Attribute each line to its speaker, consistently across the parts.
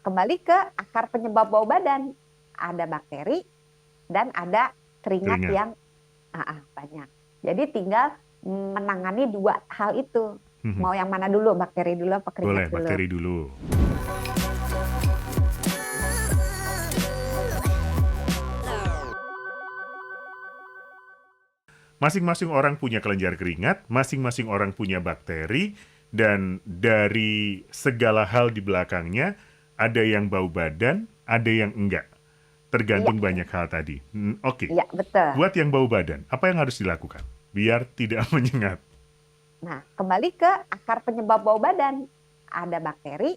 Speaker 1: kembali ke akar penyebab bau badan. Ada bakteri dan ada keringat
Speaker 2: Keringat.
Speaker 1: yang banyak. Jadi tinggal menangani dua hal itu. Mau yang mana dulu? Bakteri dulu apa
Speaker 2: Boleh,
Speaker 1: keringat dulu?
Speaker 2: bakteri dulu. Masing-masing orang punya kelenjar keringat, masing-masing orang punya bakteri, dan dari segala hal di belakangnya, ada yang bau badan, ada yang enggak. Tergantung
Speaker 1: Iya,
Speaker 2: banyak hal tadi. Oke.
Speaker 1: iya betul.
Speaker 2: Buat yang bau badan, apa yang harus dilakukan? Biar tidak menyengat.
Speaker 1: Nah, kembali ke akar penyebab bau badan. Ada bakteri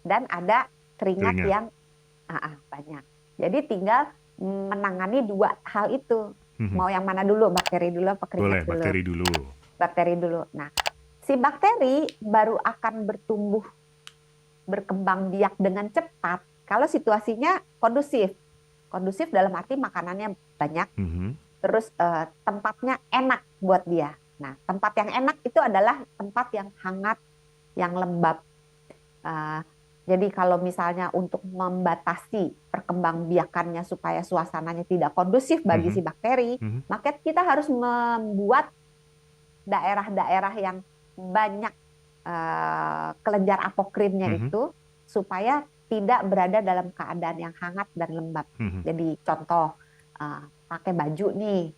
Speaker 1: dan ada keringat
Speaker 2: Keringat.
Speaker 1: yang banyak. Jadi tinggal menangani dua hal itu. Mau yang mana dulu? Bakteri dulu apa
Speaker 2: Boleh,
Speaker 1: keringat dulu?
Speaker 2: bakteri dulu.
Speaker 1: Bakteri dulu. Nah, si bakteri baru akan bertumbuh, berkembang biak dengan cepat kalau situasinya kondusif. Kondusif dalam arti makanannya banyak, terus tempatnya enak buat dia. Nah, tempat yang enak itu adalah tempat yang hangat, yang lembab. Jadi kalau misalnya untuk membatasi perkembangbiakannya supaya suasananya tidak kondusif bagi si bakteri, maka kita harus membuat daerah-daerah yang banyak kelenjar apokrinnya itu supaya tidak berada dalam keadaan yang hangat dan lembab. Jadi contoh pakai baju nih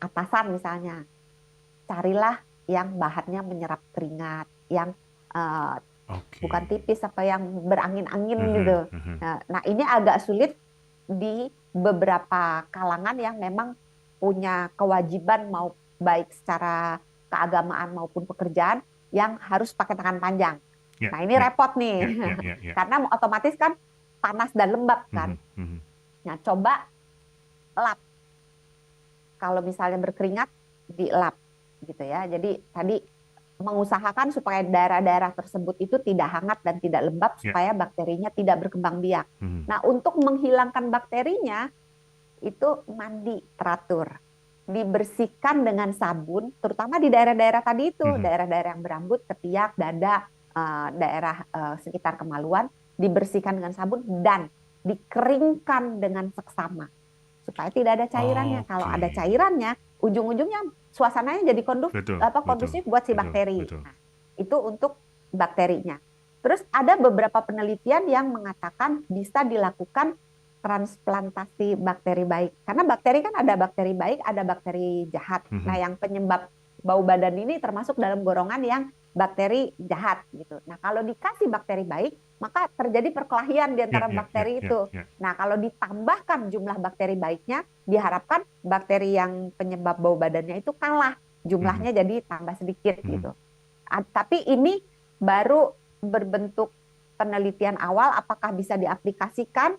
Speaker 1: atasan misalnya, carilah yang bahannya menyerap keringat, yang bukan tipis apa yang berangin-angin gitu. Nah ini agak sulit di beberapa kalangan yang memang punya kewajiban mau baik secara keagamaan maupun pekerjaan yang harus pakai tangan panjang. Nah ini repot nih, karena otomatis kan panas dan lembab kan. Nah coba lap, kalau misalnya berkeringat dilap gitu ya. Jadi tadi mengusahakan supaya daerah-daerah tersebut itu tidak hangat dan tidak lembab supaya bakterinya tidak berkembang biak. Nah untuk menghilangkan bakterinya itu mandi teratur, dibersihkan dengan sabun, terutama di daerah-daerah tadi itu, daerah-daerah yang berambut, ketiak, dada, daerah sekitar kemaluan, dibersihkan dengan sabun dan dikeringkan dengan seksama supaya tidak ada cairannya. Kalau ada cairannya, ujung-ujungnya suasananya jadi kondusif buat si bakteri. Nah, itu untuk bakterinya. Terus ada beberapa penelitian yang mengatakan bisa dilakukan transplantasi bakteri baik. Karena bakteri kan ada bakteri baik, ada bakteri jahat. Nah, yang penyebab bau badan ini termasuk dalam golongan yang bakteri jahat gitu. Nah, kalau dikasih bakteri baik, maka terjadi perkelahian di antara bakteri itu. Nah, kalau ditambahkan jumlah bakteri baiknya, diharapkan bakteri yang penyebab bau badannya itu kalah. Jumlahnya jadi tambah sedikit gitu. Tapi ini baru berbentuk penelitian awal, apakah bisa diaplikasikan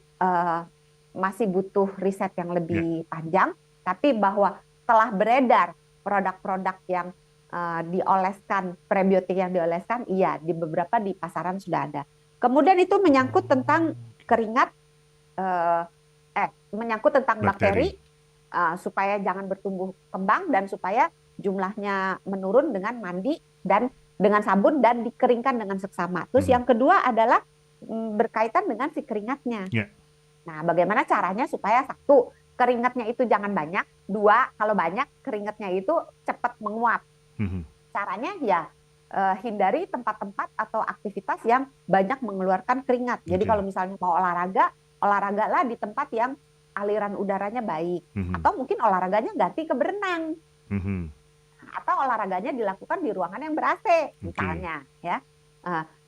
Speaker 1: masih butuh riset yang lebih panjang, tapi bahwa telah beredar produk-produk yang dioleskan, prebiotik yang dioleskan, iya, di beberapa di pasaran sudah ada. Kemudian itu menyangkut tentang keringat, menyangkut tentang bakteri supaya jangan bertumbuh kembang dan supaya jumlahnya menurun dengan mandi dan dengan sabun dan dikeringkan dengan seksama. Terus yang kedua adalah berkaitan dengan si keringatnya. Nah, bagaimana caranya supaya satu, keringatnya itu jangan banyak, dua, kalau banyak keringatnya itu cepat menguap. Caranya ya hindari tempat-tempat atau aktivitas yang banyak mengeluarkan keringat. Jadi kalau misalnya mau olahraga, olahragalah di tempat yang aliran udaranya baik. Atau mungkin olahraganya ganti ke berenang. Atau olahraganya dilakukan di ruangan yang ber-AC misalnya, ya.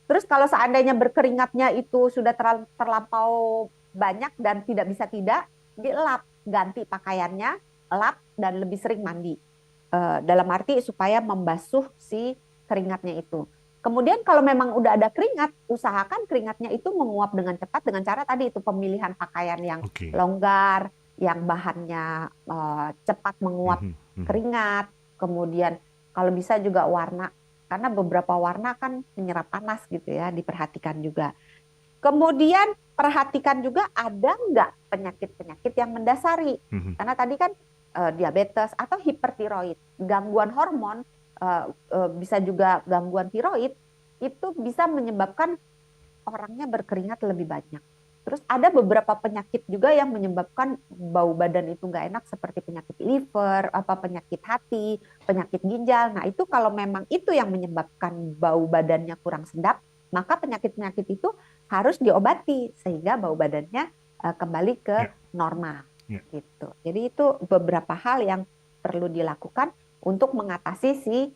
Speaker 1: Terus kalau seandainya berkeringatnya itu sudah terlampau banyak dan tidak bisa tidak, dilap, ganti pakaiannya, lap dan lebih sering mandi. Dalam arti supaya membasuh si keringatnya itu. Kemudian kalau memang udah ada keringat, usahakan keringatnya itu menguap dengan cepat dengan cara tadi itu pemilihan pakaian yang longgar, yang bahannya cepat menguap keringat. Kemudian kalau bisa juga warna, karena beberapa warna kan menyerap panas gitu ya, diperhatikan juga. Kemudian perhatikan juga ada nggak penyakit-penyakit yang mendasari. Karena tadi kan diabetes atau hipertiroid, gangguan hormon, bisa juga gangguan tiroid, itu bisa menyebabkan orangnya berkeringat lebih banyak. Terus ada beberapa penyakit juga yang menyebabkan bau badan itu nggak enak seperti penyakit liver, penyakit hati, penyakit ginjal. Nah itu kalau memang itu yang menyebabkan bau badannya kurang sedap, maka penyakit-penyakit itu harus diobati sehingga bau badannya kembali ke
Speaker 2: Ya,
Speaker 1: normal
Speaker 2: ya.
Speaker 1: gitu. Jadi itu beberapa hal yang perlu dilakukan untuk mengatasi si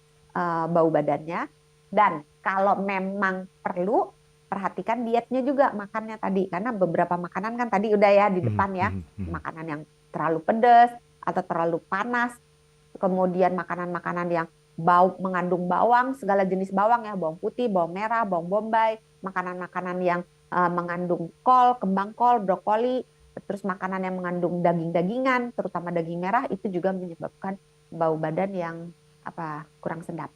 Speaker 1: bau badannya. Dan kalau memang perlu, perhatikan dietnya juga, makannya tadi, karena beberapa makanan kan tadi udah ya di
Speaker 2: Mhm,
Speaker 1: depan ya,
Speaker 2: mhm, mhm.
Speaker 1: makanan yang terlalu pedas atau terlalu panas, kemudian makanan-makanan yang mengandung bawang, segala jenis bawang ya, bawang putih, bawang merah, bawang bombay, makanan-makanan yang mengandung kol, kembang kol, brokoli, terus makanan yang mengandung daging-dagingan, terutama daging merah, itu juga menyebabkan bau badan yang kurang sedap.